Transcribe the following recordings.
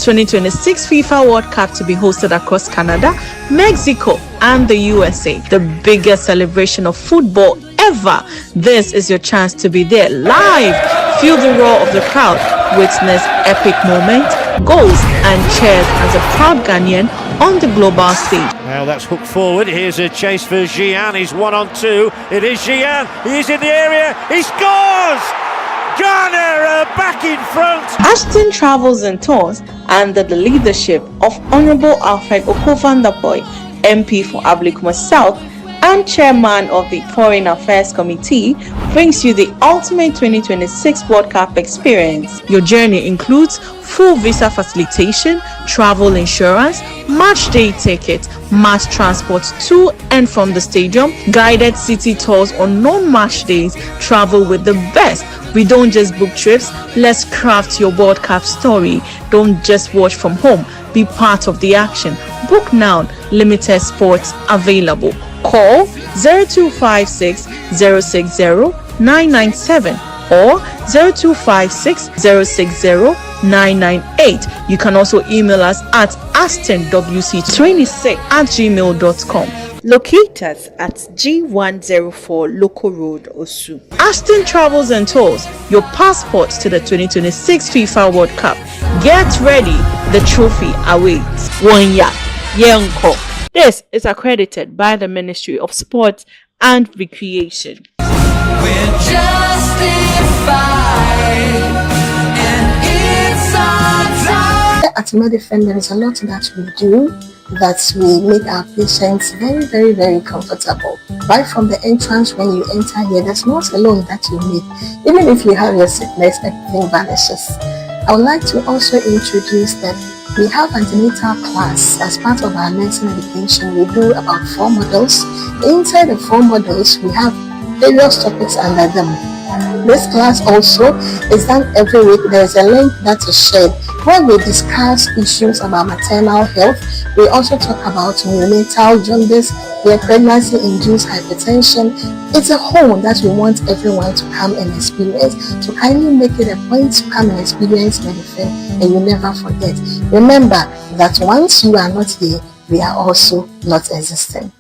2026 FIFA World Cup to be hosted across Canada, Mexico, and the USA. The biggest celebration of football ever. This is your chance to be there live. Feel the roar of the crowd. Witness epic moments, goals, and cheers as a proud Ghanaian on the global stage. Now that's hooked forward. Here's a chase for Gian. He's 1-on-2. It is Gian. He's in the area. He scores! Ghana are back in front. Ashton travels and tours under the leadership of Honorable Alfred Okovandaboy, MP for Ablikuma South and chairman of the Foreign Affairs Committee, brings you the ultimate 2026 World Cup experience. Your journey includes full visa facilitation, travel insurance, match day tickets, mass transport to and from the stadium, guided city tours on non-match days, travel with the best. We don't just book trips, let's craft your World Cup story. Don't just watch from home, be part of the action. Book now, limited spots available. Call 0256 060 997 or 0256 060 998. You can also email us at astonwc26@gmail.com. Locate us at G104 Local Road, Osu. Aston Travels and Tours, your passport to the 2026 FIFA World Cup. Get ready, the trophy awaits. Wanya Yenko. This is accredited by the Ministry of Sport and Recreation. We're justified, and it's our time. At Medifend, there is a lot that we do that we make our patients very, very, very comfortable. Right from the entrance, when you enter here, there's not alone that you need. Even if you have your sickness, everything vanishes. I would like to also introduce that we have antenatal class as part of our nursing education. We do about 4 modules. Inside the 4 modules, we have various topics under them. This class also is done every week. There is a link that is shared where we discuss issues about maternal health. We also talk about neonatal jaundice, pregnancy-induced hypertension. It's a whole that we want everyone to come and experience. So kindly make it a point to come and experience Medifend, and you never forget. Remember that once you are not here, we are also not existing.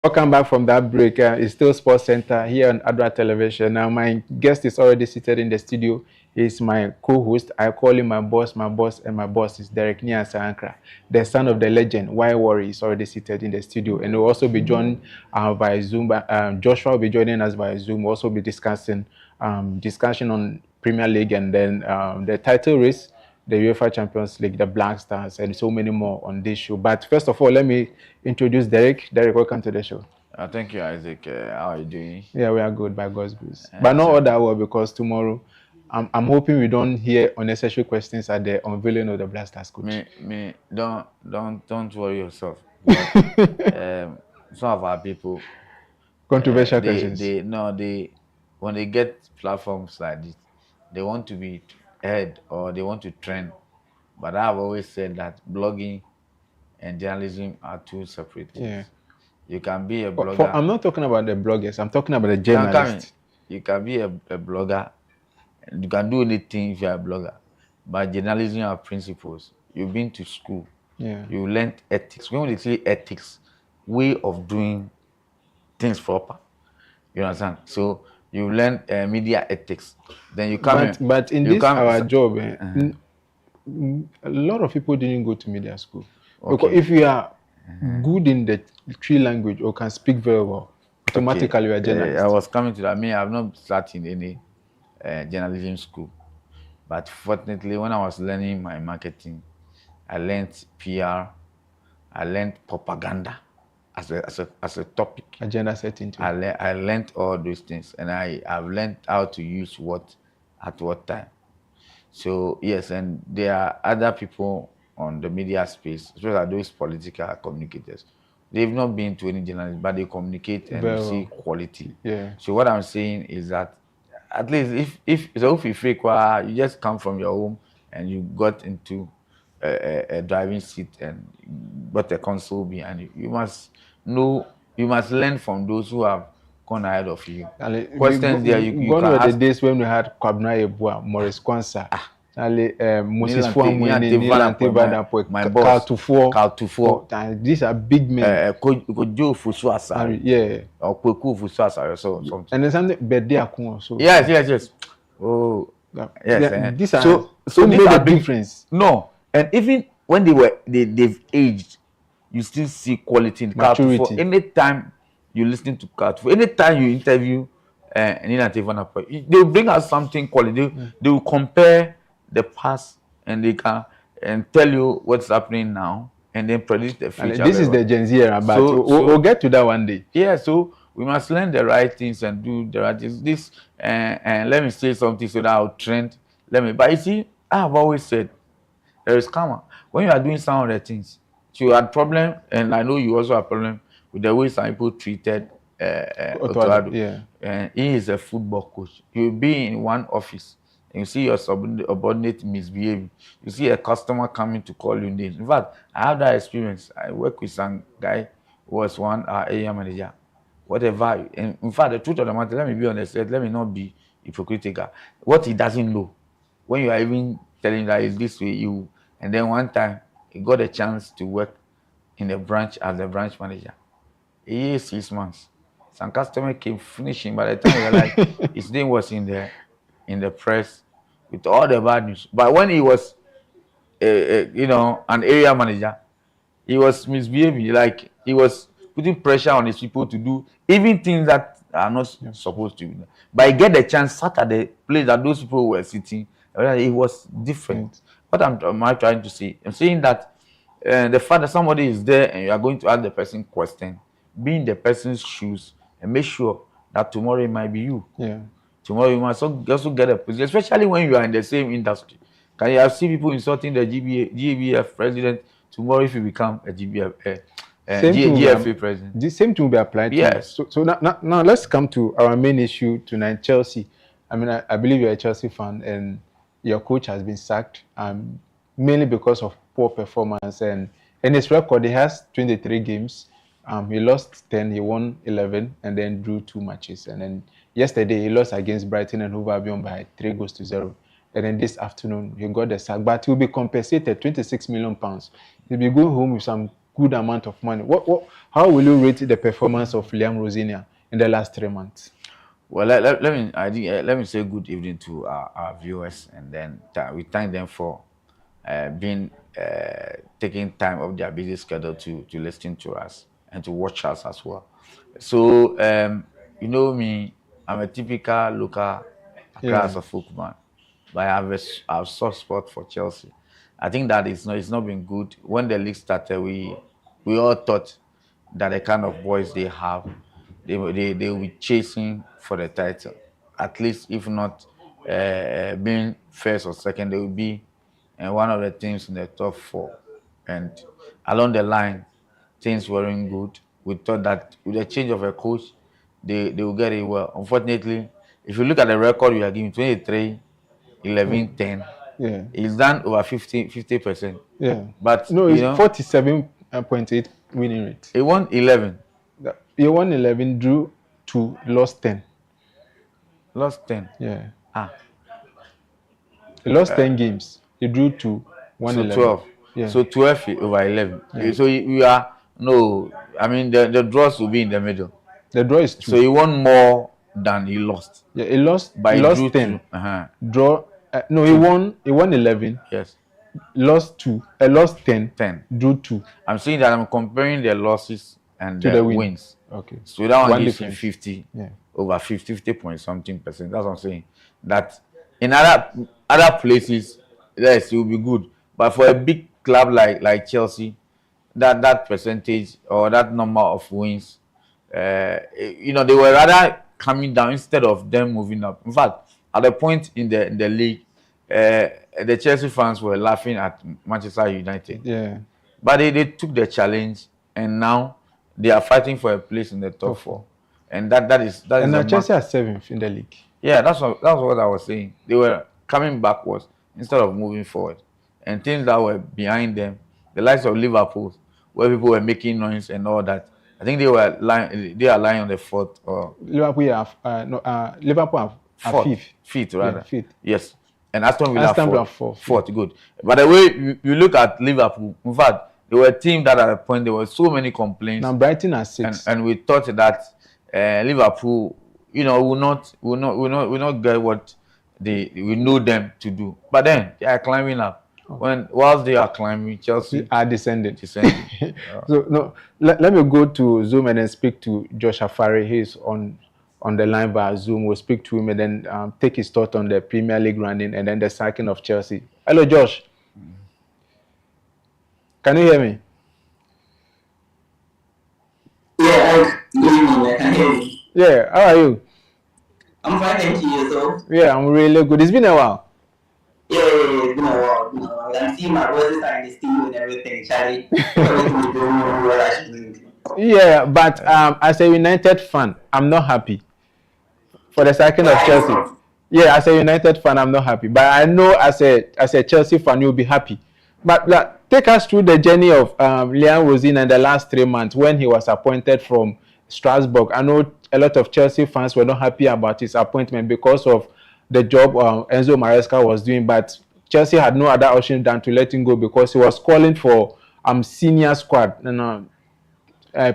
Welcome back from that break. It's still Sports Center here on Adra Television. Now, my guest is already seated in the studio. He's my co-host. I call him my boss, and my boss is Derek Nia Sankra, the son of the legend. Why Worry is already seated in the studio, and we'll also be joined via Zoom. Joshua will be joining us via Zoom. We'll also be discussion on Premier League, and then the title race, the UEFA Champions League, the Black Stars, and so many more on this show. But first of all, let me introduce Derek. Derek, welcome to the show. Thank you, Isaac. How are you doing? Yeah, we are good by God's grace. But not all that well, because tomorrow, I'm hoping we don't hear unnecessary questions at the unveiling of the Black Stars coach. Don't worry yourself. But, some of our people controversial questions. When they get platforms like this, they want to be heard or they want to trend. But I've always said that blogging and journalism are two separate things. Yeah. You can be a For, blogger. I'm not talking about the bloggers. I'm talking about the Come in. journalists. You can be a blogger. And you can do anything if you're a blogger. But journalism are principles. You've been to school. Yeah. You learned ethics. When we say ethics, way of doing things proper. You understand? So you learn media ethics. Then you come in. But in you this come, our job, a lot of people didn't go to media school. Because Okay. if you are good in the three language or can speak very well, automatically you are a journalist. I was coming to that. I mean, I've not started in any journalism school. But fortunately, when I was learning my marketing, I learned PR, I learned propaganda as a topic. Agenda setting too. I learned all those things, and I've learned how to use what at what time. So yes, and there are other people on the media space, especially those political communicators. They've not been to any journalist, but they communicate and Very you see well. quality. Yeah. So what I'm saying is that at least if you fake, you just come from your home and you got into a driving seat and got a console behind you, you must know, you must learn from those who have gone ahead of you. Questions there you gone can were the ask. days when we had Kwabena Yeboah, Maurice Kwanzaa, Moses Nilante Fuamwini, Nilante Vanapo, my Vanapo, boss, Carl Tufo. Carl These are big men. Kojo Fusu Asari, Yeah. or Kweku Fusu Asari, so something. And then something Bede Akun also. Yes. Oh, yes. These are so these these are are the big. difference. No, and even when they've aged, you still see quality in Maturity. Carl Tufo. Anytime you listen to Carl Tufo, anytime you interview Nilante Vanapo, they'll bring out something quality. They will compare the past and they can and tell you what's happening now and then predict the future. This is the Gen Z era, but So- we'll get to that one day. Yeah, so we must learn the right things and do the right things. This and let me say something so that I'll trend. But you see, I have always said there is karma. When you are doing some of the things, so you had problem, and I know you also have problem with the way some people treated Otoado. Yeah. And he is a football coach. You'll be in one office and you see your subordinate misbehaving. You see a customer coming to call you names. In fact, I have that experience. I work with some guy who was one area manager. Whatever. And in fact, the truth of the matter, let me be honest, let me not be hypocritical. What he doesn't know, when you are even telling that it's this way, and then one time he got a chance to work in the branch as a branch manager. A year, 6 months. Some customer came finishing. By the time we realized his name was in the press with all the bad news. But when he was, an area manager, he was misbehaving. Like he was putting pressure on his people to do even things that are not supposed to. But he get the chance, sat at the place that those people were sitting. It was different. What am I trying to say? I'm saying that the fact that somebody is there and you are going to ask the person question, be in the person's shoes and make sure that tomorrow it might be you. Yeah. Tomorrow you must also get a position, especially when you are in the same industry. Can you have seen people insulting the GBF president? Tomorrow, if you become a GFA president, The same thing will be applied. Yes. To you. So now let's come to our main issue tonight, Chelsea. I mean, I believe you're a Chelsea fan, and your coach has been sacked, mainly because of poor performance. And in his record, he has 23 games. He lost 10, he won 11, and then drew 2 matches. And then yesterday, he lost against Brighton and Hove Albion by 3-0. And then this afternoon, he got the sack. But he'll be compensated £26 million. He'll be going home with some good amount of money. How will you rate the performance of Liam Rosinia in the last 3 months? well, let me say good evening to our viewers, and then we thank them for taking time of their busy schedule to listen to us and to watch us as well. So you know me, I'm a typical local class of folk man, but I have a soft spot for Chelsea. I think that it's not been good. When the league started, we all thought that the kind of boys they have, they will be chasing for the title. At least, if not being first or second, they will be one of the teams in the top 4. And along the line, things weren't good. We thought that with the change of a coach, they will get it well. Unfortunately, if you look at the record we are giving, 23, 11, 10, Yeah. it's done over 50%. Yeah. But No, you it's know, 47 0.8 winning rate. He won 11. He won 11, drew 2, lost 10. Lost 10. Yeah. Ah. He lost 10 games. He drew 2, won So 11. 12. Yeah. So 12 over 11. Yeah. So you are, no, I mean, the draws will be in the middle. The draw is 2. So he won more than he lost. Yeah, he lost. But He he lost drew 10. 2. Draw. No, he won. He won 11. Yes. Lost 2. Lost 10. 10. Drew 2. I'm saying that I'm comparing the losses and To the the win. wins. Okay. So that one One gives you difference. 50. Yeah. Over 50 point something percent. That's what I'm saying. That in other places, yes, it will be good. But for a big club like Chelsea, that percentage or that number of wins, they were rather coming down instead of them moving up. In fact, at the point in the league, the Chelsea fans were laughing at Manchester United. Yeah. But they took the challenge, and now they are fighting for a place in the top 4. And that is And now Chelsea are 7th in the league. Yeah, that's what I was saying. They were coming backwards instead of moving forward. And things that were behind them, the likes of Liverpool, where people were making noise and all that, I think they are lying on the 4th or Liverpool are 5th. 5th rather. Yeah, 5th. Yes. And Aston Villa Villa 4th. 4th. 4th, good. But the way you look at Liverpool, in fact, they were a team that at a point there were so many complaints. Now Brighton are 6th. And we thought that Liverpool, will not get what we know them to do. But then they are climbing up. Whilst they are climbing, Chelsea are descending. Yeah. So no, let me go to Zoom and then speak to Josh Afari. He's on the line via Zoom. We'll speak to him and then take his thought on the Premier League running and then the sacking of Chelsea. Hello, Josh. Can you hear me? Yeah, good evening. I can hear you. Yeah, how are you? I'm fine, thank you. Yourself? Yeah, I'm really good. It's been a while. Yeah, it's been a while. I'm seeing my voices are in the studio and everything, Charlie. Everything is going well, actually. Yeah, but as a United fan, I'm not happy for the sacking of Chelsea. Yeah, as a United fan, I'm not happy. But I know as a Chelsea fan, you'll be happy. But take us through the journey of Liam Rosina in the last 3 months when he was appointed from Strasbourg. I know a lot of Chelsea fans were not happy about his appointment because of the job Enzo Maresca was doing. But Chelsea had no other option than to let him go because he was calling for senior squad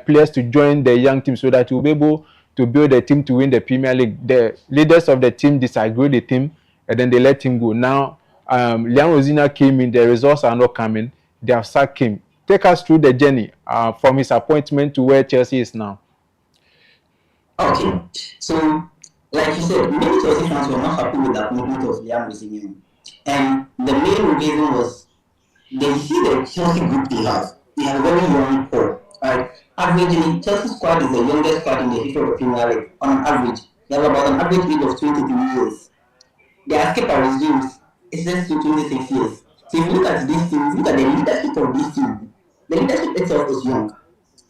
players to join the young team so that he will be able to build a team to win the Premier League. The leaders of the team disagreed with him and then they let him go. Now, Liam Rosina came in, the results are not coming. They have sacked him. Take us through the journey from his appointment to where Chelsea is now. Okay, so like you said, many Chelsea fans were not happy with the appointment of Liam Rosina. And the main reason was they see the Chelsea group they have. They have a very young core. Right? Averagely, Chelsea squad is the youngest squad in the history of the Premier League. On average, they have about an average age of 23 years. Their skipper resumes is just 26 years. So if you look at this team, look at the leadership of this team. The leadership itself is young.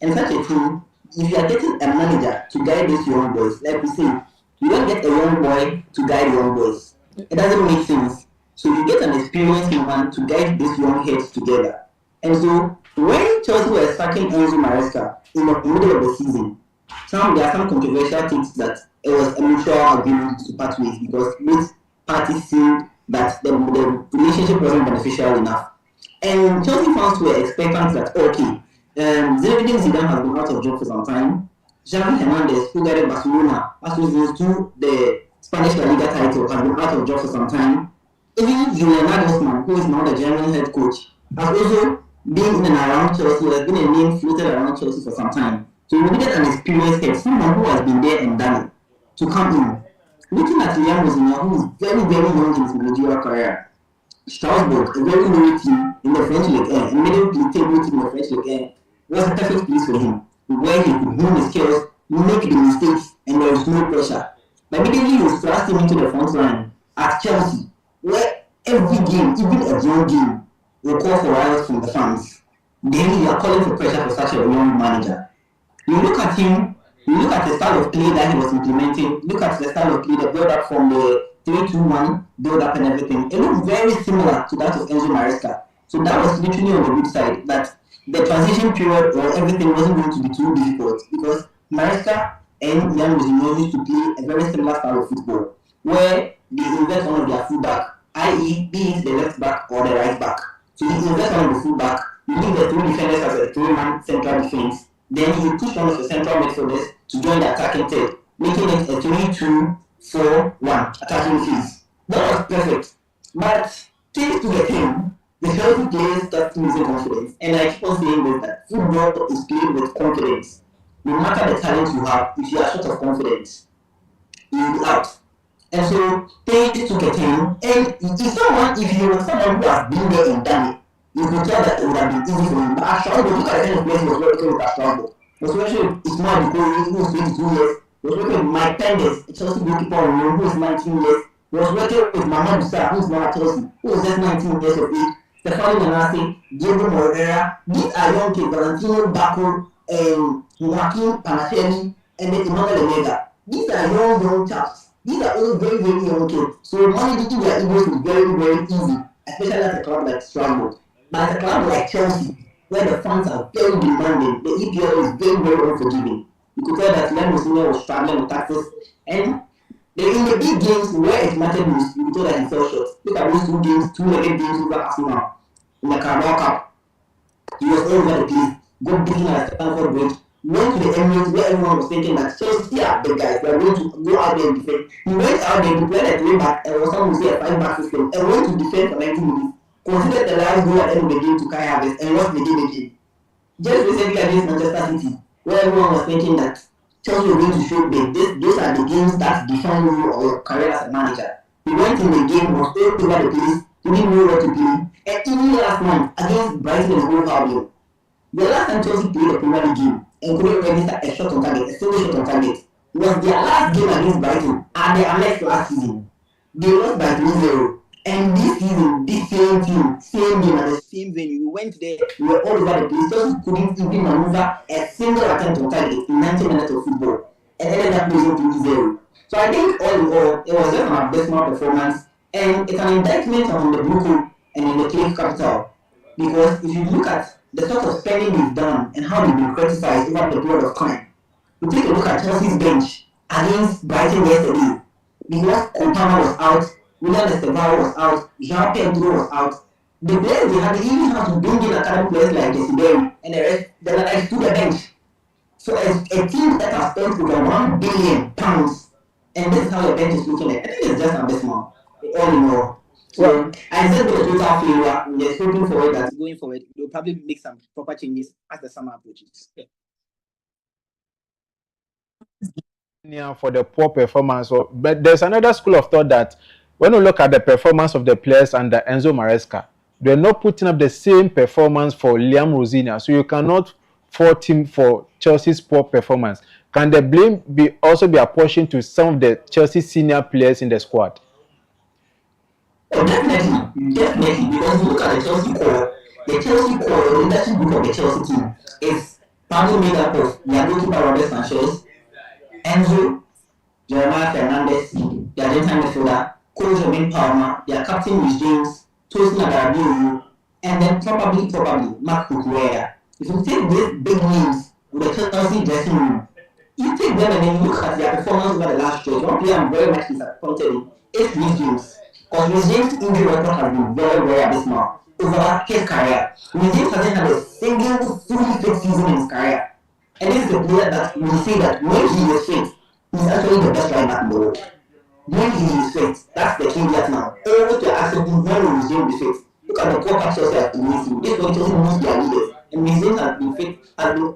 And such a team, if you are getting a manager to guide these young boys, like we say, you don't get a young boy to guide young boys. It doesn't make sense. So you get an experienced man to guide these young heads together. And so when Chelsea were sacking Enzo Maresca in the middle of the season, there are some controversial things that it was a mutual agreement to part ways because both parties seemed that the relationship wasn't beneficial enough. And Chelsea fans were expectant that, okay, Zinedine Zidane has been out of job for some time. Xavi Hernandez, who guided Barcelona, as was to the Spanish La Liga title, has been out of job for some time. Even Julian Nagelsmann, who is now the German head coach, has also been in and around Chelsea, has been a name floated around Chelsea for some time. So we needed an experienced head, someone who has been there and done it, to come in. Looking at Liam Rosina, who is very, very young in his managerial career, Strasbourg, a very low team in the French League 1, a middle table team in the French League 1, was a perfect place for him, where he could hone his skills, make the mistakes, and there was no pressure. But immediately you thrust him into the front line at Chelsea, where every game, even a young game, will call for riots from the fans. Then you are calling for pressure for such a young manager. You look at him, you look at the style of play that he was implementing, look at the style of play, the build-up from the 3-2-1 build-up and everything. It looked very similar to that of Enzo Maresca. So that was literally on the good side, that the transition period or everything wasn't going to be too difficult because Maresca and Jan Rosinho used to play a very similar style of football where they invest one of their fullback, i.e., be it the left back or the right back. So you invest one of the fullback, you leave the three defenders as a three-man central defense, then you push one of the central midfielders to join the attacking third, making it a 3-2-4-1 attacking phase. That was perfect. But things to get him, the healthy players start losing confidence. And I keep on saying this that football is played with confidence. No matter the talent you have, if you are short of confidence, you'll be out. And so things took a turn. And if you were someone who has been there and done it, you could tell that it would have been easy for him. But at Strasbourg, look at the kind of place he was working with at Strasbourg. He was working with Ismail Bikori, who was 22 years. He was working with Mike Penders, a Chelsea goalkeeper who is 19 years. He was working with Mamadou Sarr, who is now at Chelsea, who was just 19 years of age. Stefano Nanasi, Diego Moreira. These are young kids. Valentino Bacco, Joaquin Panacheli, and then Emmanuel Lemega. These are young chaps. These are all very, very young kids. So managing their egos is very, very easy, especially at a club like Strasbourg. But at a club like Chelsea, where the fans are very demanding, the EPL is very, very unforgiving. You could tell that Len Mousinho was struggling with taxes, and in the big games where it mattered most, you could tell that he fell short. Look at those two games, two negative games over Arsenal in the Carabao Cup. He was all over the place, got beaten at Stamford Bridge, went to the Emirates where everyone was thinking that Chelsea are the guys, they are going to go out there and defend. He went out there to play like way back, and some would say a 5-back system, and went to defend for 90 minutes, considered the last goal at the end of the game to Kai Havertz, and lost the game again. Just recently against Manchester City, where everyone was thinking that Chelsea were going to show big. Those are the games that define you or your career as a manager. He went in the game, was all over the place, he didn't know what to play. And even last month against Brighton and Hove Albion, the last time Chelsea played a Premier League game and couldn't register a shot on target, a single shot on target, was their last game against Brighton at the Amex last season. They lost by 3-0. And this season, this same team, same game at the same venue, we went there, we were all over the place. Chelsea couldn't even maneuver a single attempt on target in 90 minutes of football and ended up losing 3-0. So I think all in all, it was just an abysmal performance, and it's an indictment on the blue coat and in the clay capital. Because if you look at the sort of spending they've done and how they've been criticized over the period of time, you take a look at Chelsea's bench against Brighton yesterday. Because Kopama was out, William Estevao was out, Jean Pedro was out. The players they even had to bring in academy players like Desideri and the rest, they were like to the bench. So a team that has spent over £1 billion, and this is how your bench is looking at. I think it's just abysmal, all in all. So I said with a total failure, we're just hoping for it that going forward, they'll probably make some proper changes as the summer approaches. Yeah. For the poor performance. But there's another school of thought that when we look at the performance of the players under Enzo Maresca, they're not putting up the same performance for Liam Rosinia. So you cannot fault him for Chelsea's poor performance. Can the blame also be apportioned to some of the Chelsea senior players in the squad? Oh, definitely. Because if you look at the Chelsea core, the leadership group of the Chelsea team is probably made up of their goalkeeper Robert Sanchez, Enzo, Jeremiah Fernandez, their Argentine midfielder, coach Romain Palmer, their captain Rhys James, Tosin Adarabioyo, and then probably Marc Cucurella. If you take these big names with the Chelsea dressing room, you take them and then you look at their performance over the last stretch. One player I'm very much disappointed in is Rhys James. Because Rhys James' injury record has been very, very abysmal over his career. Rhys James hasn't had a single fully fit season in his career. And this is a player that we say that when he is fit, he's actually the best right back in the world. When he is fit, that's the caveat now. All what you're asking is when will Rhys James be fit? Look at the poor patch Chelsea has been missing. This one Chelsea needs their leaders. And Rhys James has been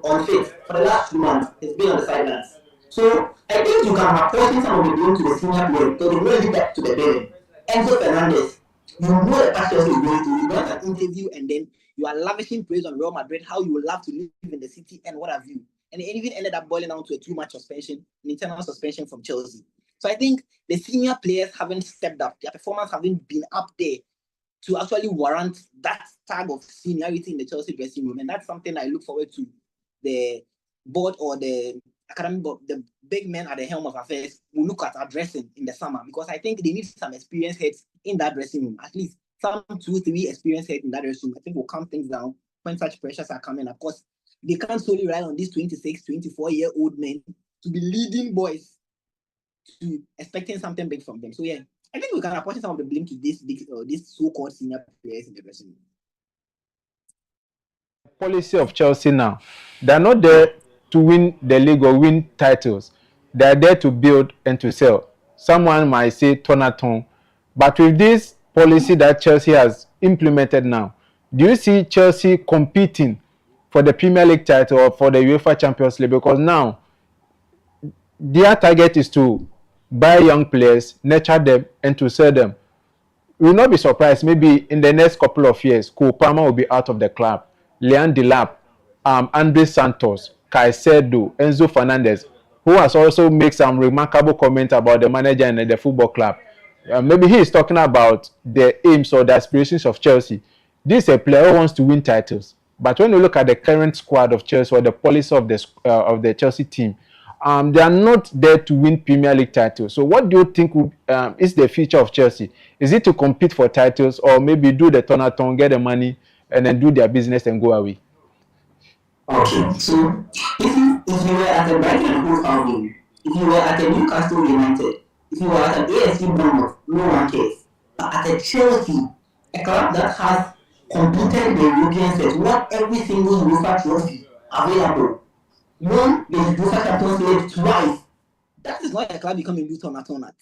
unfit for the last 2 months. He's been on the sidelines. So I think you can apportion some of the blame to the senior players because they really get to the building. Enzo Fernandez, you know the patch Chelsea is going to. You went an interview and then you are lavishing praise on Real Madrid, how you would love to live in the city and what have you. And it even ended up boiling down to a 2-match suspension, an internal suspension from Chelsea. So I think the senior players haven't stepped up. Their performance haven't been up there to actually warrant that tag of seniority in the Chelsea dressing room. And that's something I look forward to the board or the academy board, the big men at the helm of affairs will look at addressing in the summer, because I think they need some experienced heads in that dressing room. At least some 2-3 experienced heads in that dressing room, I think will calm things down when such pressures are coming. Of course, they can't solely rely on these 26, 24-year-old men to be leading boys to expecting something big from them. So yeah, I think we can apportion some of the blame to these so-called senior players in the dressing room. Policy of Chelsea now, they're not there to win the league or win titles. They're there to build and to sell. Someone might say ton, but with this policy that Chelsea has implemented now, do you see Chelsea competing for the Premier League title or for the UEFA Champions League? Because now their target is to buy young players, nurture them, and to sell them. We will not be surprised. Maybe in the next couple of years, Cole Palmer will be out of the club. Leon Delap, Andre Santos, Caicedo, Enzo Fernandez, who has also made some remarkable comments about the manager and the football club. Maybe he is talking about the aims or the aspirations of Chelsea. This is a player who wants to win titles. But when you look at the current squad of Chelsea or the policy of the Chelsea team, they are not there to win Premier League titles. So what do you think is the future of Chelsea? Is it to compete for titles or maybe do the turnathon, get the money, and then do their business and go away? Okay, so if you were at a Brighton and Hove Albion, if you were at a Newcastle United, if you were at an AFC Bournemouth, no one cares. But at a Chelsea, a club that has completed the European set, won every single UEFA trophy available, won the UEFA Champions League twice, that is not a club you come and do turn at.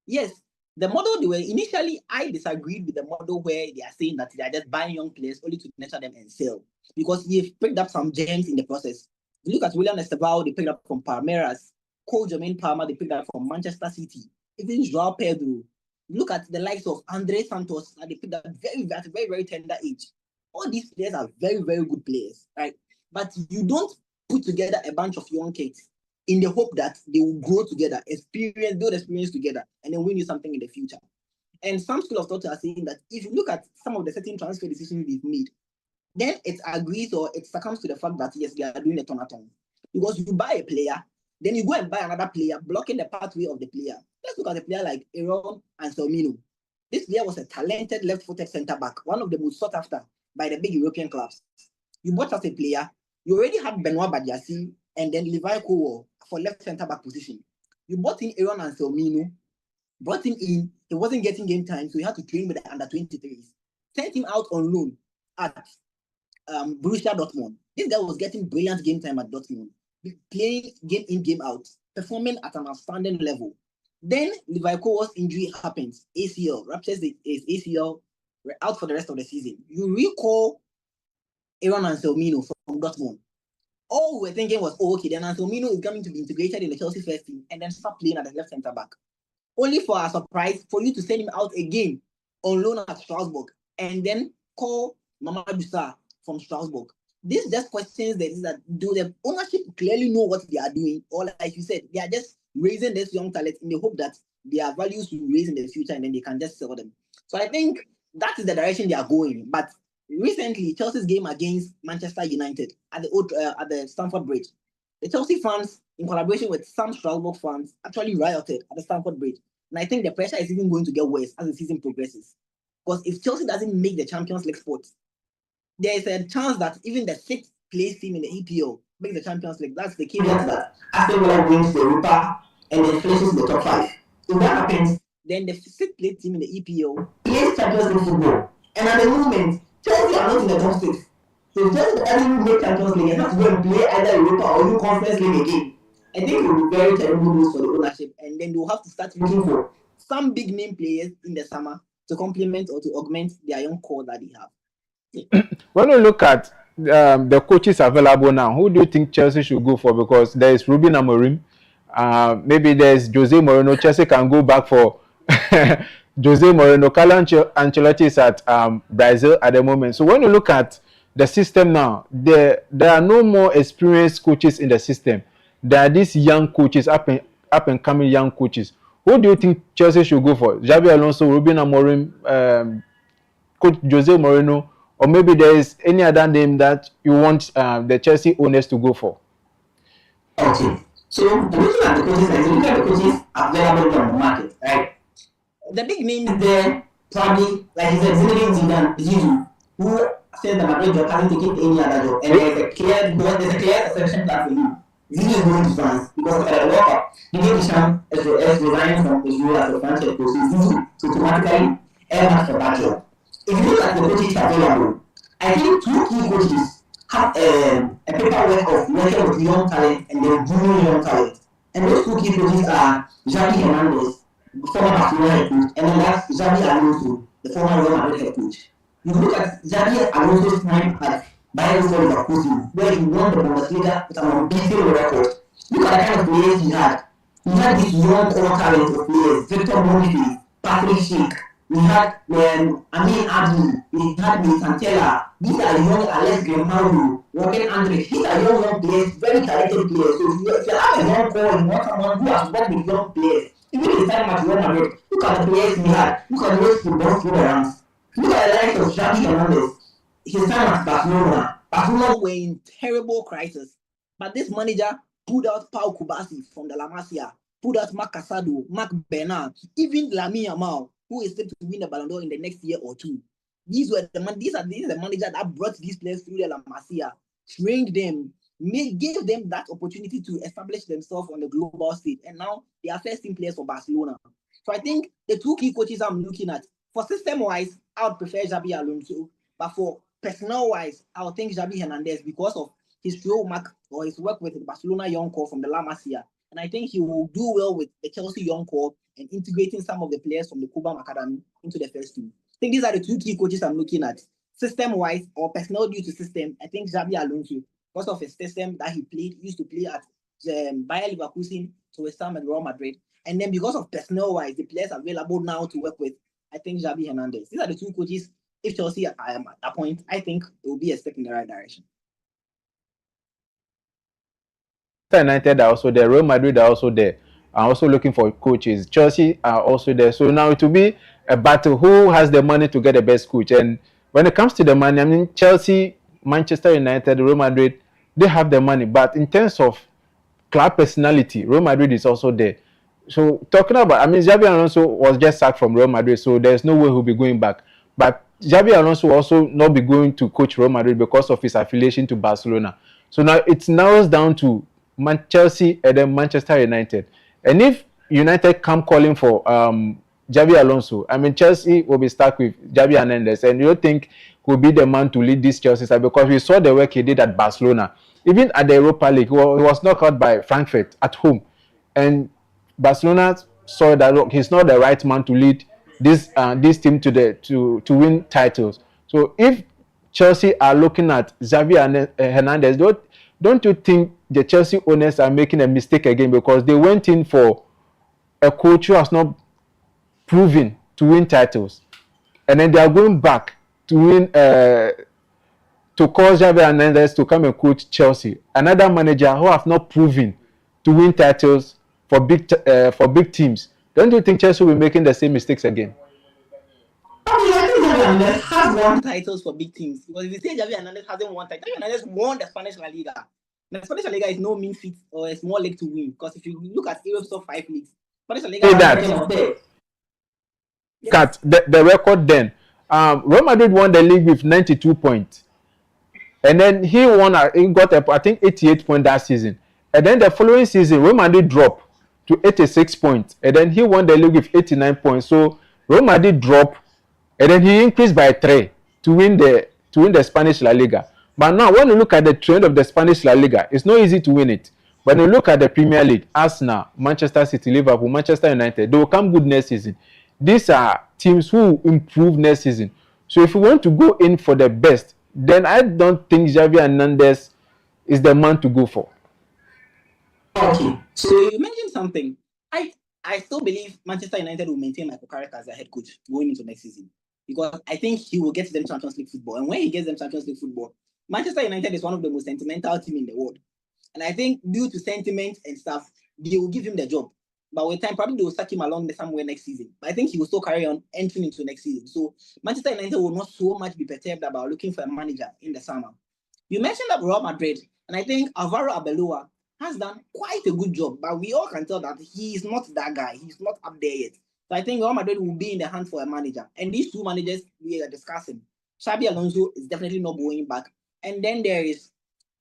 Yes, the model they were initially, I disagreed with the model where they are saying that they are just buying young players only to nurture them and sell, because they've picked up some gems in the process. You look at William Esteban, they picked up from Palmeiras. Cole Jermaine Palmer, they picked up from Manchester City. Even Joao Pedro. Look at the likes of Andre Santos, that they picked up at a very, very tender age. All these players are very, very good players, right? But you don't put together a bunch of young kids in the hope that they will grow together, build experience together, and then win you something in the future. And some school of thought are saying that if you look at some of the certain transfer decisions we've made, then it agrees or it succumbs to the fact that yes, they are doing a turnathon. Because you buy a player, then you go and buy another player, blocking the pathway of the player. Let's look at a player like Aaron Anselmino. This player was a talented left-footed centre-back, one of the most sought after by the big European clubs. You bought as a player, you already had Benoit Badiashile and then Levi Kowal for left centre-back position. You bought in Aaron Anselmino, brought him in, he wasn't getting game time, so he had to train with the under-23s. Sent him out on loan at Borussia Dortmund. This guy was getting brilliant game time at Dortmund, playing game in, game out, performing at an outstanding level. Then Levi Kowal's injury happens, ACL, ruptures his ACL, out for the rest of the season. You recall Aaron Anselmino from Dortmund. All we were thinking was, oh, okay, then Anselmino is going to be integrated in the Chelsea first team and then start playing at the left centre back. Only for a surprise, for you to send him out again on loan at Strasbourg and then call Mamadou Sarr from Strasbourg. This just questions that do the ownership clearly know what they are doing, or like you said, they are just raising this young talent in the hope that their values will raise in the future and then they can just sell them. So I think that is the direction they are going. But recently, Chelsea's game against Manchester United at the Stamford Bridge, the Chelsea fans, in collaboration with some Strasbourg fans, actually rioted at the Stamford Bridge. And I think the pressure is even going to get worse as the season progresses. Because if Chelsea doesn't make the Champions League spot, there is a chance that even the sixth place team in the EPL makes the Champions League. That's the key. That Aston Villa wins the Europa and then finishes the top 5. If that happens, then the sixth place team in the EPL plays Champions League football. And at the moment, Chelsea are not in the top 6. So if Chelsea doesn't make Champions League and have to go and play either Europa or even Conference League again, I think it will be very terrible news for the ownership. And then they'll have to start looking for some big name players in the summer to complement or to augment their young core that they have. When we look at the coaches available now, who do you think Chelsea should go for? Because there is Ruben Amorim, maybe there's Jose Mourinho. Chelsea can go back for Jose Mourinho. Carlo Ancelotti is at Brazil at the moment. So when you look at the system now, there are no more experienced coaches in the system. There are these young coaches, up and coming young coaches. Who do you think Chelsea should go for? Xabi Alonso, Ruben Amorim, Coach Jose Mourinho, or maybe there is any other name that you want the Chelsea owners to go for? Okay, so looking at the coaches, like look at the coaches available on the market, right? The big names there, probably, like you said, Zinedine Zidane, Zizou, who since the Madrid job hasn't taken any other job, and there's a clear succession plan for him. Zizou is going to France because of the World Cup. Didier Deschamps is resigning from his role as a French head coach. So Zizou is automatically earmarked for that job. If you look at the coaches available, I think two key coaches have a paperwork of working with young talent and then grooming young talent. And those two key coaches are Xavi Hernandez, former Barcelona head coach, and then that's Xavi Alonso, the former Real Madrid head coach. You look at Xavi Alonso's time at Bayern Leverkusen, where he won the Bundesliga with an unbeaten record. Look at the kind of players he had. He had this young core talent of players, Victor Boniface, Patrick Schick. We had Amin Abdi, we had Santella. These are young Alex Grimaldo, Robin Andrich. These are young players, very talented players. So if you have a young core, you want someone who has worked with young players. Even the time at Real Madrid, look at the players we had. Look at those football through the ranks. Look at the likes of Xavi Hernandez. His time at Barcelona were in terrible crisis. But this manager pulled out Pau Kubasi from the La Masia, pulled out Marc Casado, Marc Bernard, even Lamine Yamal, who is set to win the Ballon d'Or in the next year or two. These are the manager that brought these players through the La Masia, trained them, gave them that opportunity to establish themselves on the global stage, and now they are first team players for Barcelona. So I think the two key coaches I'm looking at, for system-wise, I would prefer Xabi Alonso, but for personnel-wise, I would think Xavi Hernandez because of his his work with the Barcelona young core from the La Masia. And I think he will do well with the Chelsea young core and integrating some of the players from the Cobham Academy into the first team. I think these are the two key coaches I'm looking at. System-wise or personnel due to system, I think Xabi Alonso, because of his system that he used to play at Bayer Leverkusen, to West Ham and Real Madrid. And then because of personnel-wise, the players available now to work with, I think Xavi Hernandez. These are the two coaches. If Chelsea at that point, I think it will be a step in the right direction. United are also there. Real Madrid are also there. Are also looking for coaches. Chelsea are also there. So now it will be a battle. Who has the money to get the best coach? And when it comes to the money, I mean, Chelsea, Manchester United, Real Madrid, they have the money. But in terms of club personality, Real Madrid is also there. So talking about, I mean, Xabi Alonso was just sacked from Real Madrid, so there's no way he'll be going back. But Xabi Alonso will also not be going to coach Real Madrid because of his affiliation to Barcelona. So now it narrows down to Chelsea and then Manchester United. And if United come calling for Xabi Alonso, I mean, Chelsea will be stuck with Xabi Hernandez. And you think will be the man to lead this Chelsea side, because we saw the work he did at Barcelona. Even at the Europa League, he was knocked out by Frankfurt at home. And Barcelona saw that, look, he's not the right man to lead this team to win titles. So if Chelsea are looking at Xavi Hernandez, don't you think the Chelsea owners are making a mistake again, because they went in for a coach who has not proven to win titles, and then they are going back to win to call Xavi Hernandez to come and coach Chelsea, another manager who have not proven to win titles for big teams. Don't you think Chelsea will be making the same mistakes again? I mean, I think Xavi Hernandez has won titles for big teams. Because if you say Xavi Hernandez hasn't won titles, Xavi Hernandez won the Spanish La Liga. The Spanish La Liga is no mean feat or a small league to win. Because if you look at Europe's top 5 leagues, Spanish La Liga is that. Cut the record then. Real Madrid won the league with 92 points. And then he got I think 88 points that season. And then the following season, Real Madrid dropped to 86 points. And then he won the league with 89 points. So Real Madrid dropped, and then he increased by 3 to win the Spanish La Liga. But now when you look at the trend of the Spanish La Liga, it's not easy to win it. But when you look at the Premier League, Arsenal, Manchester City, Liverpool, Manchester United, they will come good next season. These are teams who improve next season. So if you want to go in for the best, then I don't think Xavi Hernandez is the man to go for. Okay, so you mentioned something. I still believe Manchester United will maintain Michael Carrick as their head coach going into next season, because I think he will get them Champions League football. And when he gets them Champions League football, Manchester United is one of the most sentimental teams in the world. And I think due to sentiment and stuff, they will give him the job. But with time, probably they will sack him along somewhere next season. But I think he will still carry on entering into next season. So Manchester United will not so much be perturbed about looking for a manager in the summer. You mentioned that Real Madrid, and I think Alvaro Arbeloa has done quite a good job, but we all can tell that he is not that guy. He's not up there yet. So I think Real Madrid will be in the hunt for a manager. And these two managers we are discussing, Xabi Alonso is definitely not going back. And then there is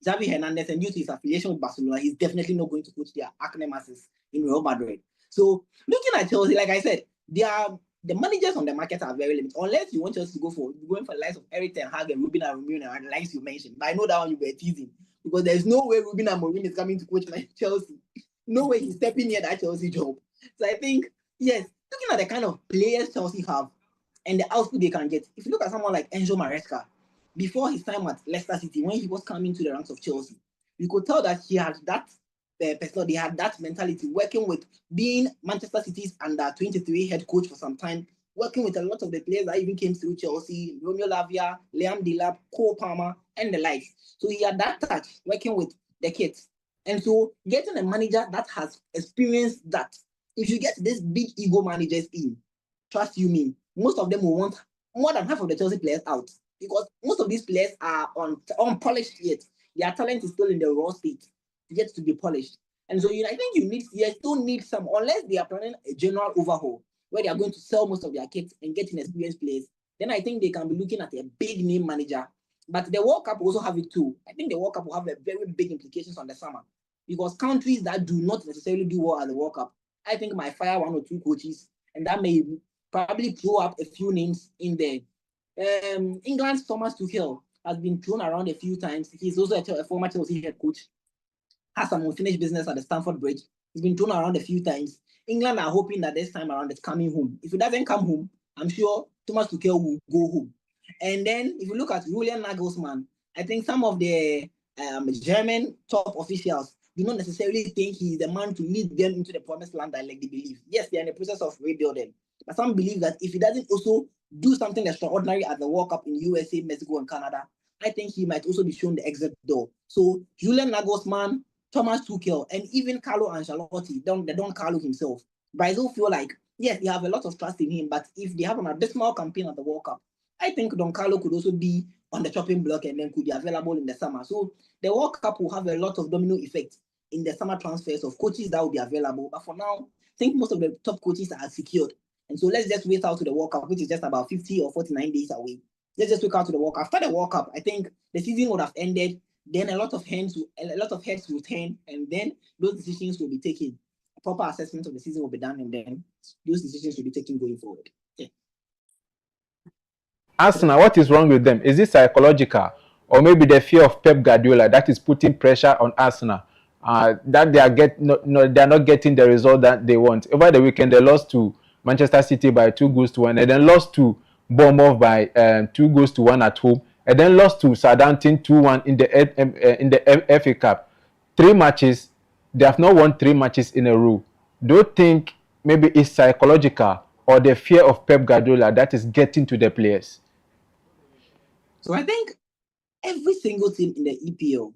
Xavi Hernandez, and due to his affiliation with Barcelona, he's definitely not going to coach their Nemesis in Real Madrid. So looking at Chelsea, like I said, the managers on the market are very limited. Unless you want Chelsea to go for going for the likes of Eric Ten Hag and Ruben Amorim and the likes you mentioned. But I know that one you were teasing because there's no way Ruben Amorim is coming to coach like Chelsea. No way he's stepping near that Chelsea job. So I think yes, looking at the kind of players Chelsea have and the output they can get. If you look at someone like Enzo Maresca, before his time at Leicester City, when he was coming to the ranks of Chelsea, you could tell that he had that personality, he had that mentality, working with being Manchester City's under 23 head coach for some time, working with a lot of the players that even came through Chelsea, Romeo Lavia, Liam Delap, Cole Palmer, and the likes. So he had that touch working with the kids. And so getting a manager that has experienced that, if you get this big ego managers in, trust you me, most of them will want more than half of the Chelsea players out because most of these players are unpolished yet. Their talent is still in the raw state, yet to be polished. And so I think you still need some, unless they are planning a general overhaul where they are going to sell most of their kits and get inexperienced players, then I think they can be looking at a big name manager. But the World Cup will also have it too. I think the World Cup will have a very big implications on the summer because countries that do not necessarily do well at the World Cup, I think might fire one or two coaches, and that may probably throw up a few names in there. England's Thomas Tuchel has been thrown around a few times. He's also a former Chelsea head coach, has some unfinished business at the Stamford Bridge. He's been thrown around a few times. England are hoping that this time around it's coming home. If it doesn't come home, I'm sure Thomas Tuchel will go home. And then if you look at Julian Nagelsmann, I think some of the German top officials do not necessarily think he's the man to lead them into the promised land like they believe. Yes, they're in the process of rebuilding. But some believe that if he doesn't also do something extraordinary at the World Cup in USA, Mexico, and Canada, I think he might also be shown the exit door. So Julian Nagelsmann, Thomas Tuchel, and even Carlo Ancelotti, Don Carlo himself, Brazil feel like, yes, they have a lot of trust in him, but if they have an abysmal campaign at the World Cup, I think Don Carlo could also be on the chopping block and then could be available in the summer. So the World Cup will have a lot of domino effect in the summer transfers of coaches that will be available. But for now, I think most of the top coaches are secured. And so let's just wait out to the World Cup, which is just about 50 or 49 days away. Let's just wait out to the World Cup. After the World Cup, I think the season would have ended. Then a lot of heads will turn, and then those decisions will be taken. A proper assessment of the season will be done, and then those decisions will be taken going forward. Yeah. Arsenal, what is wrong with them? Is it psychological, or maybe the fear of Pep Guardiola that is putting pressure on Arsenal? That they're not getting the result that they want. Over the weekend, they lost to Manchester City by 2-1, and then lost to Bournemouth by 2-1 at home, and then lost to Southampton 2-1 in the FA Cup. 3 matches, they have not won 3 matches in a row. Do you think maybe it's psychological or the fear of Pep Guardiola that is getting to the players? So I think every single team in the EPL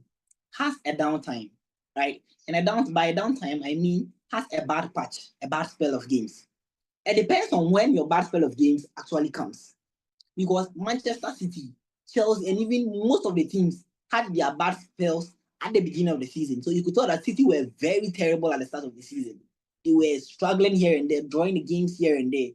has a downtime, right? And by downtime, I mean has a bad patch, a bad spell of games. It depends on when your bad spell of games actually comes. Because Manchester City, Chelsea, and even most of the teams had their bad spells at the beginning of the season. So you could tell that City were very terrible at the start of the season. They were struggling here and there, drawing the games here and there.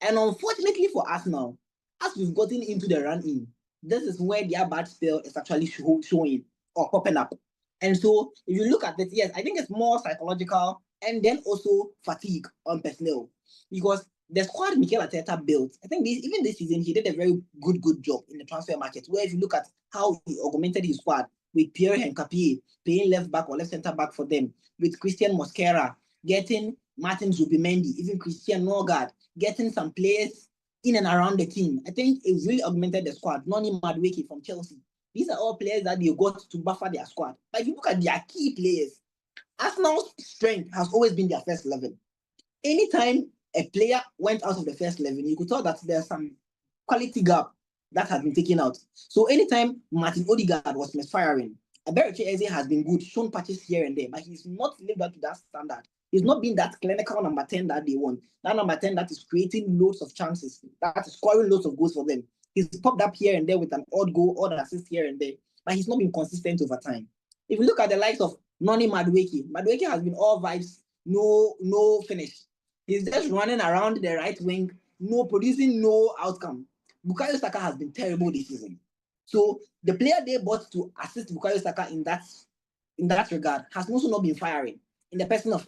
And unfortunately for Arsenal, as we've gotten into the run-in, this is where their bad spell is actually showing or popping up. And so if you look at it, yes, I think it's more psychological and then also fatigue on personnel. Because the squad Mikel Arteta built, I think even this season, he did a very good job in the transfer market, where if you look at how he augmented his squad with Pierre Hencapié playing left back or left centre back for them, with Christian Mosquera, getting Martin Zubimendi, even Christian Norgard, getting some players in and around the team. I think it really augmented the squad. Noni Madueke from Chelsea. These are all players that they got to buffer their squad. But if you look at their key players, Arsenal's strength has always been their first 11. Anytime a player went out of the first 11, you could tell that there's some quality gap that has been taken out. So anytime Martin Odegaard was misfiring, Eberechi Eze has been good, shown patches here and there, but he's not lived up to that standard. He's not been that clinical number 10 that they want. That number 10 that is creating loads of chances, that is scoring loads of goals for them. He's popped up here and there with an odd goal, odd assist here and there, but he's not been consistent over time. If you look at the likes of Noni Madueke has been all vibes, no finish. He's just running around the right wing, producing no outcome. Bukayo Saka has been terrible this season. So the player they bought to assist Bukayo Saka in that regard has also not been firing, in the person of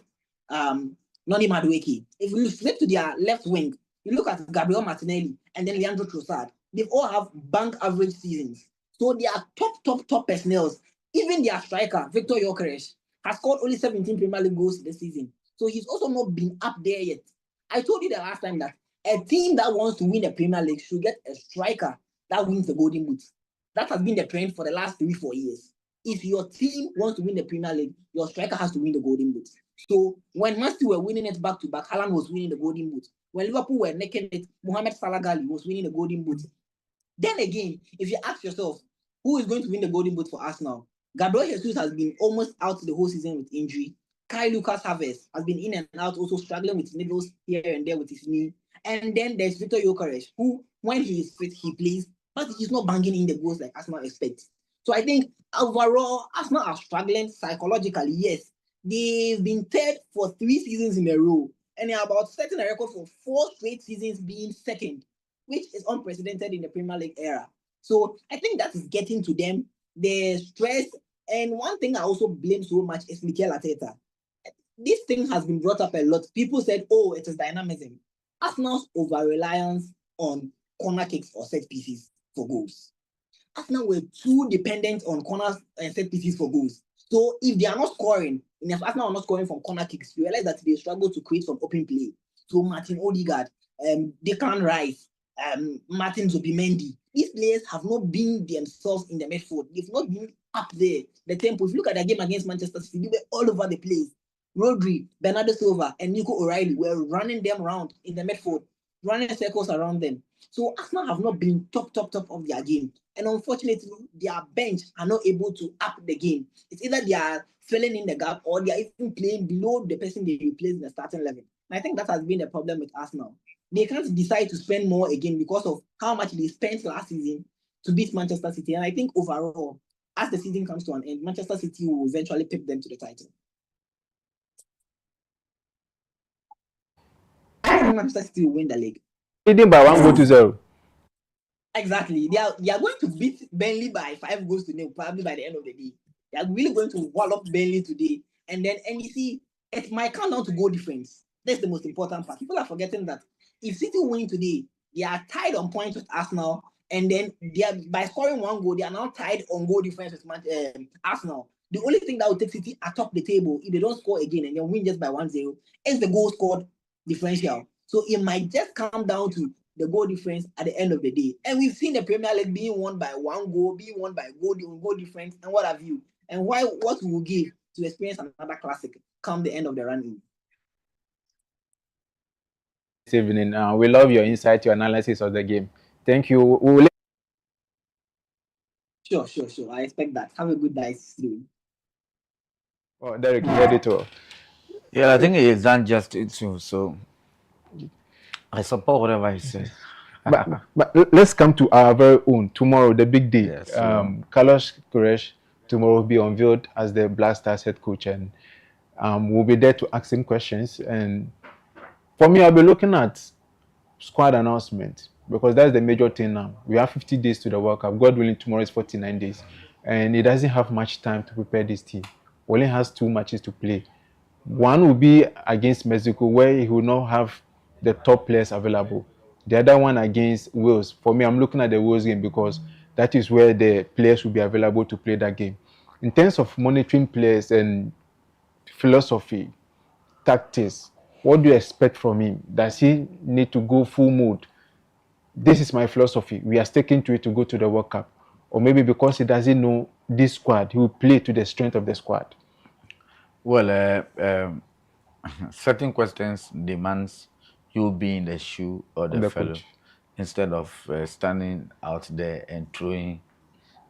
Noni Madueke. If you flip to their left wing, you look at Gabriel Martinelli and then Leandro Trossard. They all have bank average seasons. So they are top personnel. Even their striker, Victor Gyökeres, has scored only 17 Premier League goals this season. So he's also not been up there yet. I told you the last time that a team that wants to win the Premier League should get a striker that wins the Golden Boot. That has been the trend for the last 3-4 years. If your team wants to win the Premier League, your striker has to win the Golden Boot. So when Man City were winning it back to back, Haaland was winning the Golden Boot. When Liverpool were necking it, Mohamed Salah was winning the Golden Boot. Then again, if you ask yourself, who is going to win the Golden Boot for Arsenal? Gabriel Jesus has been almost out the whole season with injury. Kai Lucas Havertz has been in and out, also struggling with niggles here and there with his knee. And then there's Victor Gyökeres, who, when he is fit, he plays, but he's not banging in the goals like Arsenal expects. So I think overall, Arsenal are struggling psychologically. Yes, they've been third for 3 seasons in a row, and they're about setting a record for 4 straight seasons being second, which is unprecedented in the Premier League era. So I think that is getting to them. The stress, and one thing I also blame so much is Mikel Arteta. This thing has been brought up a lot. People said, oh, it is dynamism. Arsenal's over-reliance on corner kicks or set pieces for goals. Arsenal were too dependent on corners and set pieces for goals. So if they are not scoring, and if Arsenal are not scoring from corner kicks, you realize that they struggle to create some open play. So Martin Odegaard, Declan Rice, Martin Zubimendi, these players have not been themselves in the midfield. They've not been up there. The tempo, if you look at their game against Manchester City, they were all over the place. Rodri, Bernardo Silva, and Nico O'Reilly were running them around in the midfield, running circles around them. So Arsenal have not been top of their game. And unfortunately, their bench are not able to up the game. It's either they are filling in the gap or they are even playing below the person they replace in the starting level. And I think that has been the problem with Arsenal. They can't decide to spend more again because of how much they spent last season to beat Manchester City. And I think overall, as the season comes to an end, Manchester City will eventually pick them to the title. I think Manchester City will win the league. Leading by 1-0. Exactly. They are going to beat Burnley by 5 goals to nil, probably by the end of the day. They are really going to wallop Burnley today. And you see, it might come down to goal difference. That's the most important part. People are forgetting that if City win today, they are tied on points with Arsenal. And then they are, by scoring 1 goal, they are now tied on goal difference with Arsenal. The only thing that will take City atop the table, if they don't score again and they win just by 1-0, is the goal scored differential. So it might just come down to the goal difference at the end of the day. And we've seen the Premier League being won by 1 goal, being won by goal difference, and what have you. And what we will give to experience another classic come the end of the run-in. This evening, we love your insight, your analysis of the game. Thank you. Sure. I expect that. Have a good night. Oh, Derek, you heard it all. Yeah, I think he's done justice too. So I support whatever he says. but let's come to our very own tomorrow, the big day. Yes, Carlos Queiroz tomorrow will be unveiled as the Black Stars head coach, and we'll be there to ask him questions. And for me, I'll be looking at squad announcement because that's the major thing now. We have 50 days to the World Cup. God willing, tomorrow is 49 days, and he doesn't have much time to prepare this team. Only has 2 matches to play. One will be against Mexico, where he will not have the top players available. The other one against Wales. For me, I'm looking at the Wales game because that is where the players will be available to play that game. In terms of monitoring players and philosophy, tactics, what do you expect from him? Does he need to go full mode? This is my philosophy. We are sticking to it to go to the World Cup. Or maybe because he doesn't know this squad, he will play to the strength of the squad. Well, certain questions demands you be in the shoe of the fellow coach, instead of standing out there and throwing,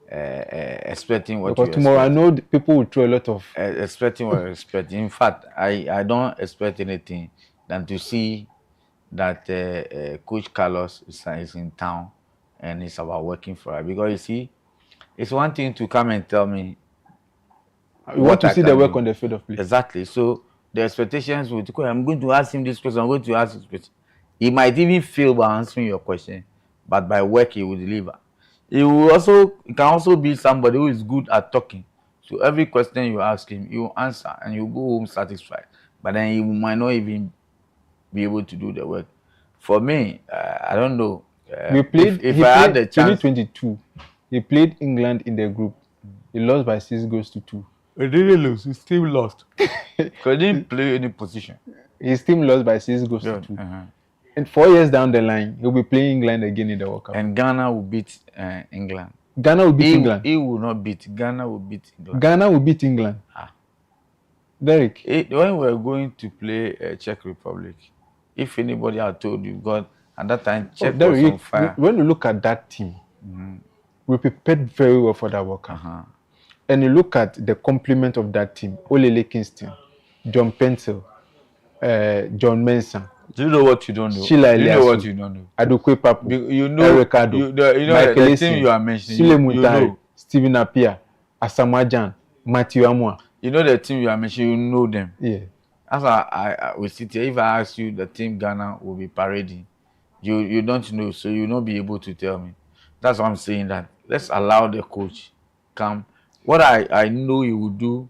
expecting what because you tomorrow expect. I know people will throw a lot of expecting what you expect. In fact, I don't expect anything than to see that Coach Carlos is in town and it's about working for her. Because you see, it's one thing to come and tell me you want to I see the can work do. on the field of play. Exactly. So the expectations would, I'm going to ask him this question, I'm going to ask this question. He might even fail by answering your question, but by work he will deliver. He can also be somebody who is good at talking. So every question you ask him, he will answer and you go home satisfied. But then he might not even be able to do the work. For me, I don't know. We played. If He I had played the chance, 2022. He played England in the group. He lost by 6 goals to 2. he didn't lose. He still lost. Because he didn't play any position. His team lost by 6 goals Yeah, to 2. And 4 years down the line, he'll be playing England again in the World Cup. And Ghana will beat England. Ghana will beat England. He will not beat. Ghana will beat England. Ghana will beat England. Derek. When we were going to play Czech Republic, if anybody had told you, God, at that time, Czech was on fire. When you look at that team, we prepared very well for that World Cup. And you look at the complement of that team: Olele Kingston, John Pencil, John Mensah. Do you know what you don't know? Sheila you know what you don't know? Adokwe Papu, You know, Ricardo, you know Michael the team you are mentioning. Sule You Muntari, know. Stephen Appiah, Asamoah Gyan, Matthew Amwa. You know the team you are mentioning. You know them. Yeah. That's why I will sit here. If I ask you the team Ghana will be parading, you don't know, so you will not be able to tell me. That's why I'm saying that. Let's allow the coach come. What I know he will do,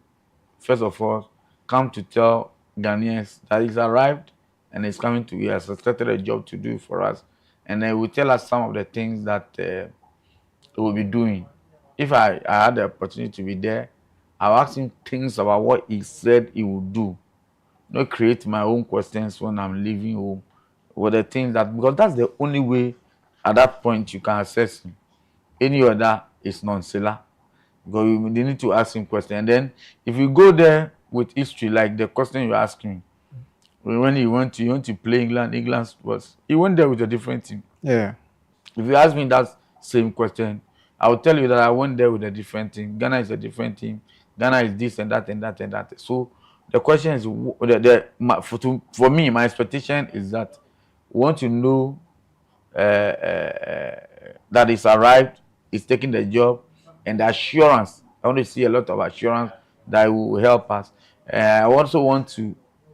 first of all, come to tell Ghanaians that he's arrived and he's coming to, he has started a job to do for us. And then he will tell us some of the things that he will be doing. If I had the opportunity to be there, I'll ask him things about what he said he would do. Not create my own questions when I'm leaving home. With the things that, because that's the only way at that point you can assess him. Any other is non-seller. Because you need to ask him questions. And then if you go there with history, like the question you asked me, when he went to play England he went there with a different team. Yeah. If you ask me that same question, I will tell you that I went there with a different team. Ghana is a different team. Ghana is this and that and that and that. So the question is, for me, my expectation is that we want to know that he's arrived, he's taking the job, and the assurance. I want to see a lot of assurance that will help us. I also want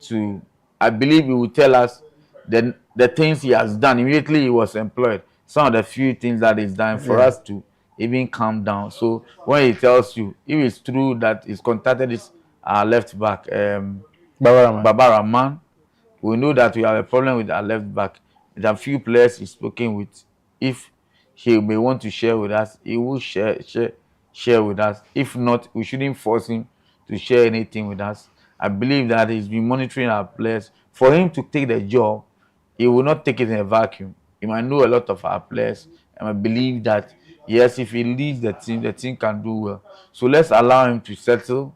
to I believe he will tell us the things he has done. Immediately he was employed. Some of the few things that he's done for us to even calm down. So when he tells you, if it's true that he's contacted his left back, Baba Rahman, we know that we have a problem with our left back. There are few players he's spoken with. If he may want to share with us, he will share with us. If not, we shouldn't force him to share anything with us. I believe that he's been monitoring our players. For him to take the job, he will not take it in a vacuum. He might know a lot of our players, and I believe that yes, if he leads the team can do well. So let's allow him to settle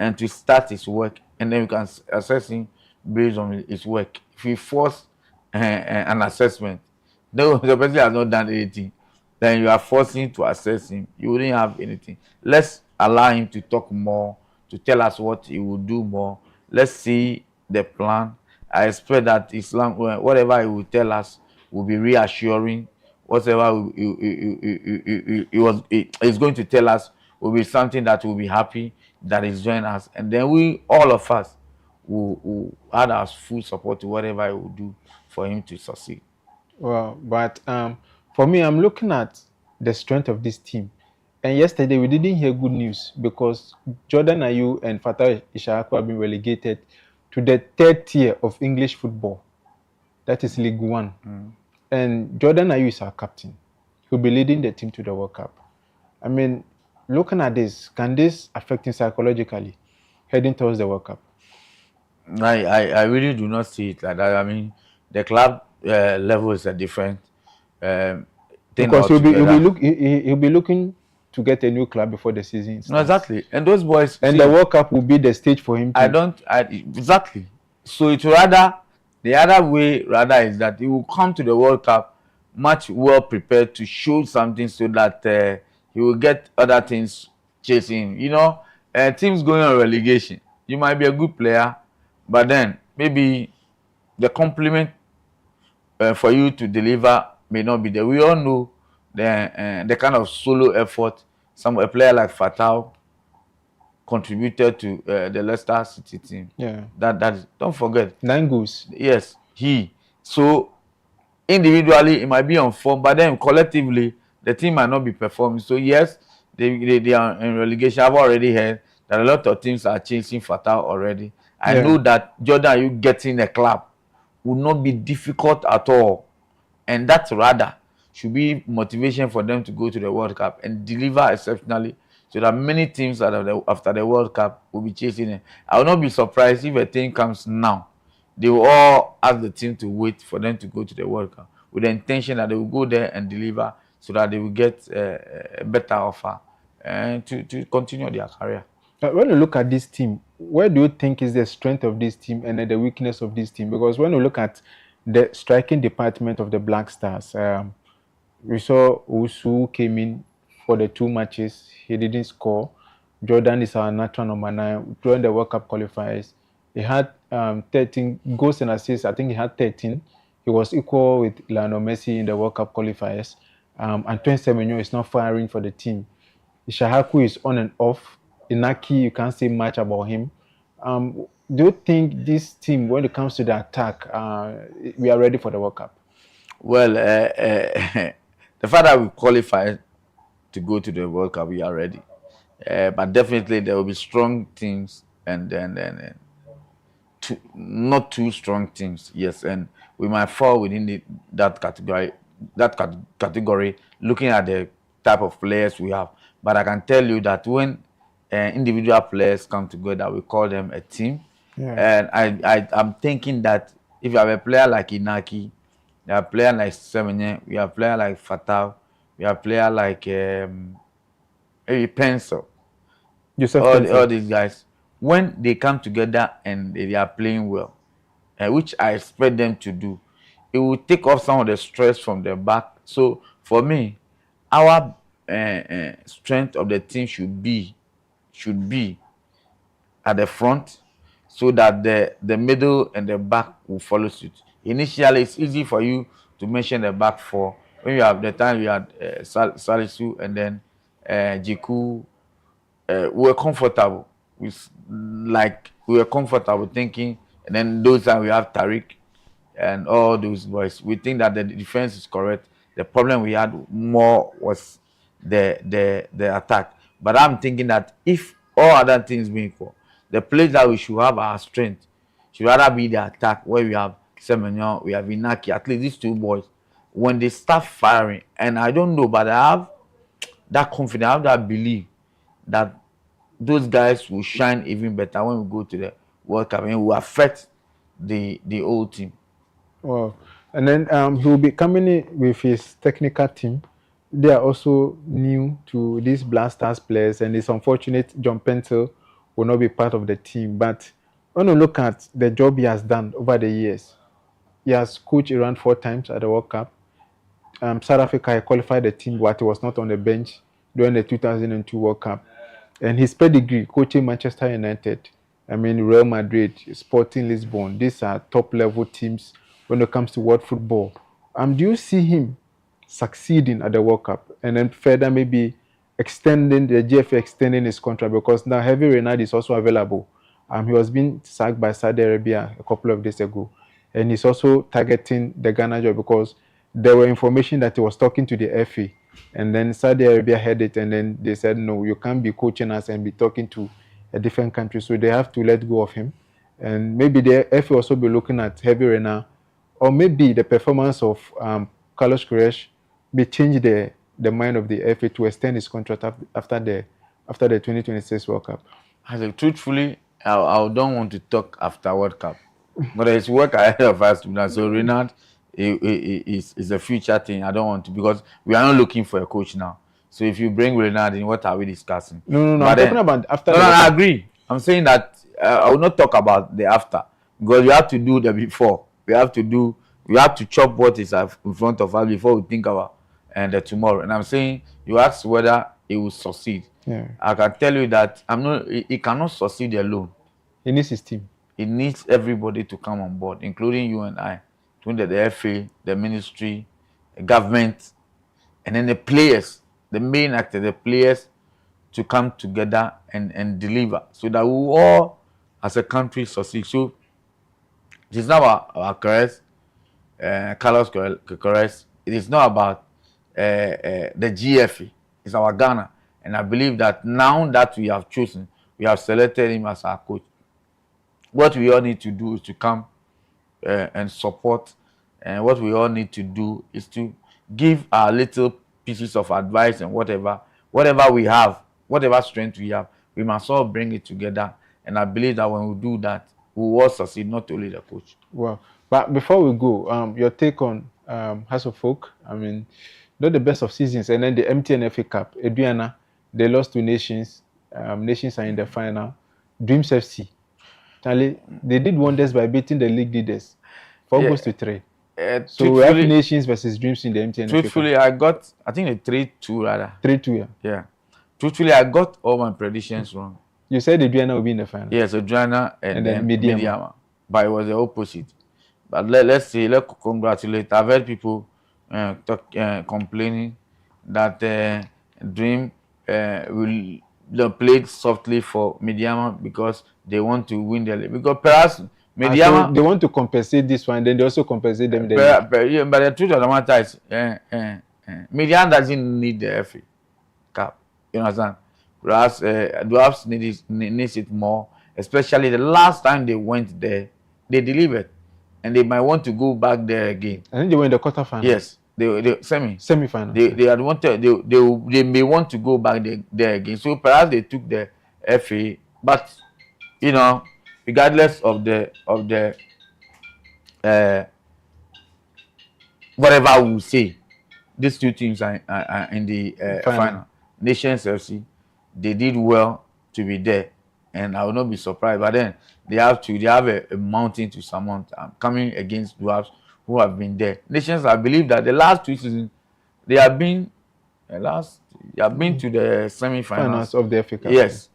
and to start his work, and then we can assess him based on his work. If we force an assessment, no, the person has not done anything, then you are forcing to assess him. You wouldn't have anything. Let's allow him to talk more, to tell us what he will do more. Let's see the plan. I expect that Islam, whatever he will tell us, will be reassuring. Whatever he's going to tell us will be something that will be happy that he's joining us, and then all of us, will add our full support to whatever he will do for him to succeed. Well, but for me, I'm looking at the strength of this team. And yesterday we didn't hear good news because Jordan Ayew and Fatah Ishaku have been relegated to the third tier of English football. That is League One. And Jordan Ayew is our captain. He'll be leading the team to the World Cup. I mean, looking at this, can this affect him psychologically heading towards the World Cup? I really do not see it like that. I mean, the club level is a different thing. Because he'll be looking to get a new club before the season starts. No, exactly. And those boys... And the World Cup will be the stage for him to... Exactly. So it's rather... The other way rather is that he will come to the World Cup much well prepared to show something so that he will get other things chasing. You know, teams going on relegation. You might be a good player, but then maybe the compliment for you to deliver may not be there. We all know the kind of solo effort a player like Fatah contributed to the Leicester City team. Yeah. That don't forget. 9 goals. Yes, he. So individually it might be on form, but then collectively the team might not be performing. So yes, they are in relegation. I've already heard that a lot of teams are chasing Fatal already. I know that Jordan, you getting a club will not be difficult at all, and that's rather should be motivation for them to go to the World Cup and deliver exceptionally, so that many teams after the World Cup will be chasing it. I will not be surprised if a team comes now. They will all ask the team to wait for them to go to the World Cup with the intention that they will go there and deliver, so that they will get a better offer and to continue their career. When you look at this team, where do you think is the strength of this team and the weakness of this team? Because when you look at the striking department of the Black Stars, we saw Usu came in for the 2 matches. He didn't score. Jordan is our natural number 9. During the World Cup qualifiers, he had 13 goals and assists. I think he had 13. He was equal with Lionel Messi in the World Cup qualifiers. Antoine Semenyo is not firing for the team. Shahaku is on and off. Inaki, you can't say much about him. Do you think this team, when it comes to the attack, we are ready for the World Cup? Well, the fact that we qualify to go to the World Cup, we are ready. But definitely there will be strong teams and then not too strong teams. Yes, and we might fall within that category. Category, looking at the type of players we have. But I can tell you that when individual players come together, we call them a team. Yeah. And I'm thinking that if you have a player like Inaki, you have a player like Semenye, we have a player like Fatal, we have a player like Pencil, all these guys, when they come together and they are playing well, which I expect them to do, it will take off some of the stress from their back. So for me, our strength of the team should be at the front, so that the middle and the back will follow suit. Initially, it's easy for you to mention the back four when you have the time you had Salisu and then Jiku. We were comfortable with, like, we were comfortable thinking, and then those times we have Tariq and all those boys. We think that the defense is correct. The problem we had more was the attack. But I'm thinking that if all other things being equal, the place that we should have our strength should rather be the attack, where we have Semenyo, we have Inaki, at least these two boys. When they start firing, and I don't know, but I have that confidence, I have that belief that those guys will shine even better when we go to the World Cup, and will affect the old team. Wow. And then he will be coming in with his technical team. They are also new to these Black Stars players, and it's unfortunate John Pencil will not be part of the team. But when you look at the job he has done over the years, he has coached Iran 4 times at the World Cup. South Africa qualified the team, but he was not on the bench during the 2002 World Cup. And his pedigree, coaching Manchester United, Real Madrid, Sporting Lisbon, these are top-level teams when it comes to world football. Do you see him succeeding at the World Cup, and then further maybe extending the GFA, extending his contract, because now Heavy Renard is also available. He was being sacked by Saudi Arabia a couple of days ago, and he's also targeting the Ghana job because there were information that he was talking to the FA, and then Saudi Arabia heard it, and then they said, no, you can't be coaching us and be talking to a different country, so they have to let go of him. And maybe the FA also be looking at Heavy Renard, or maybe the performance of Carlos Queiroz may change the mind of the FA to extend his contract after the 2026 World Cup. I say, truthfully, I don't want to talk after World Cup, but there's work ahead of us. So Renard is a future thing. I don't want to, because we are not looking for a coach now. So if you bring Renard in, what are we discussing? No. I'm talking about after. No, I agree. I'm saying that I will not talk about the after, because we have to do the before. We have to chop what is in front of us before we think about the tomorrow. And I'm saying, you ask whether it will succeed. Yeah. I can tell you that he cannot succeed alone. He needs his team. He needs everybody to come on board, including you and I, including the FA, the ministry, the government, and then the players, the main actor, the players, to come together and deliver, so that we all, as a country, succeed. So it is now our careers Carlos Queiroz. It is not about the GFA. It's our Ghana. And I believe that now that we have chosen, we have selected him as our coach, what we all need to do is to come and support. And what we all need to do is to give our little pieces of advice and whatever we have, whatever strength we have, we must all bring it together. And I believe that when we do that, we will all succeed, not only the coach. Well, but before we go, your take on House of Folk. I mean, not the best of seasons, and then the MTN FA Cup. Adriana, they lost to Nations. Nations are in the final. Dreams FC. Charlie, they did wonders by beating the league leaders, 4 goals to 3. So we have Nations versus Dreams in the MTN. Truthfully, I got, I think, a 3-2 rather. 3-2, yeah. Yeah. Truthfully, I got all my predictions wrong. You said Adriana will be in the final. Yes, Adriana and then Mediama. But it was the opposite. But let's congratulate. I've heard people complaining that Dream will play softly for Mediama because they want to win the league. Because perhaps Mediama, so they want to compensate this one, then they also compensate them. Yeah, but the truth of the matter is, Mediama doesn't need the FA Cup. You understand? Whereas Dwarfs needs it more, especially the last time they went there, they delivered, and they might want to go back there again. I think they were in the quarterfinal. Yes, they semi-final. They had wanted, they may want to go back there again. So perhaps they took the FA, but you know, regardless of the whatever we say, these two teams are in the final. Nations FC, they did well to be there, and I will not be surprised. But then they have a mountain to surmount. Coming against Dwarfs who have been there. Nations, I believe that the last 2 seasons they have been to the semi-finals of the FA Cup. Yes,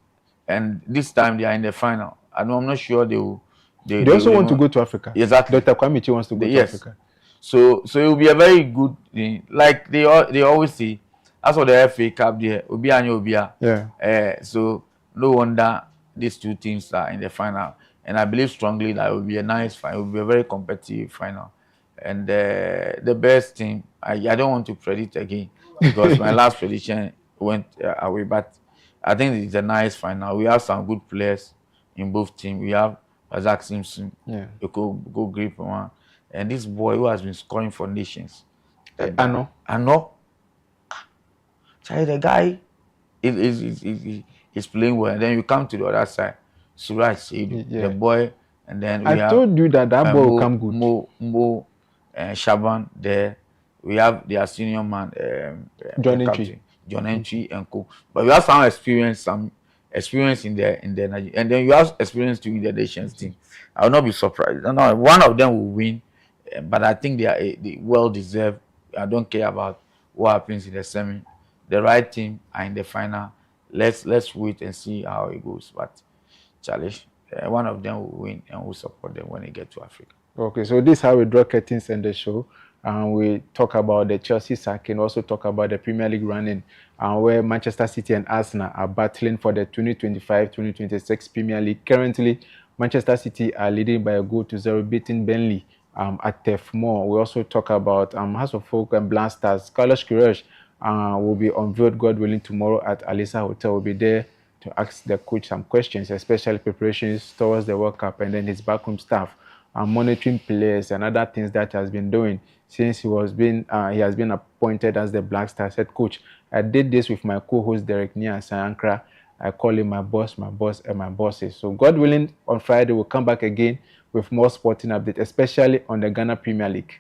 and this time they are in the final. I'm not sure they will. They also want to go to Africa. Exactly. Dr. Kwame wants to go to Africa. So it will be a very good thing. Like they always say, as for the FA Cup, there Obi and Obia. Yeah. So no wonder these 2 teams are in the final, and I believe strongly that it will be a nice final. It will be a very competitive final, and the best team. I don't want to predict again because my last prediction went away, but I think it's a nice final. We have some good players in both teams. We have Zach Simpson, go grip one, and this boy who has been scoring for Nations. I know. Charlie, the guy is playing well. And then you come to the other side, Suraj Saidu, the boy, and then we have, told you that boy will come good. Mo Shaban there. We have their senior man, John Entry and Co. But we have some experience in the and then you have experience too in the Nations team. I will not be surprised. No, one of them will win, but I think they well deserved. I don't care about what happens in the semi. The right team are in the final. Let's wait and see how it goes. But challenge, one of them will win, and we'll support them when they get to Africa. Okay, so this is how we draw curtains in the show. And we talk about the Chelsea sack and also talk about the Premier League running, where Manchester City and Arsenal are battling for the 2025-2026 Premier League. Currently, Manchester City are leading by a goal to 0, beating Burnley at Turf Moor. We also talk about House of Folk and Black Stars. Carlos Queiroz will be unveiled, God willing, tomorrow at Alisa Hotel. We'll be there to ask the coach some questions, especially preparations towards the World Cup, and then his backroom staff monitoring players and other things that he has been doing since he has been appointed as the Black Stars head coach. I did this with my co-host Derek Nia Sayankra. I call him my boss, and my bosses. So God willing, on Friday we'll come back again with more sporting updates, especially on the Ghana Premier League.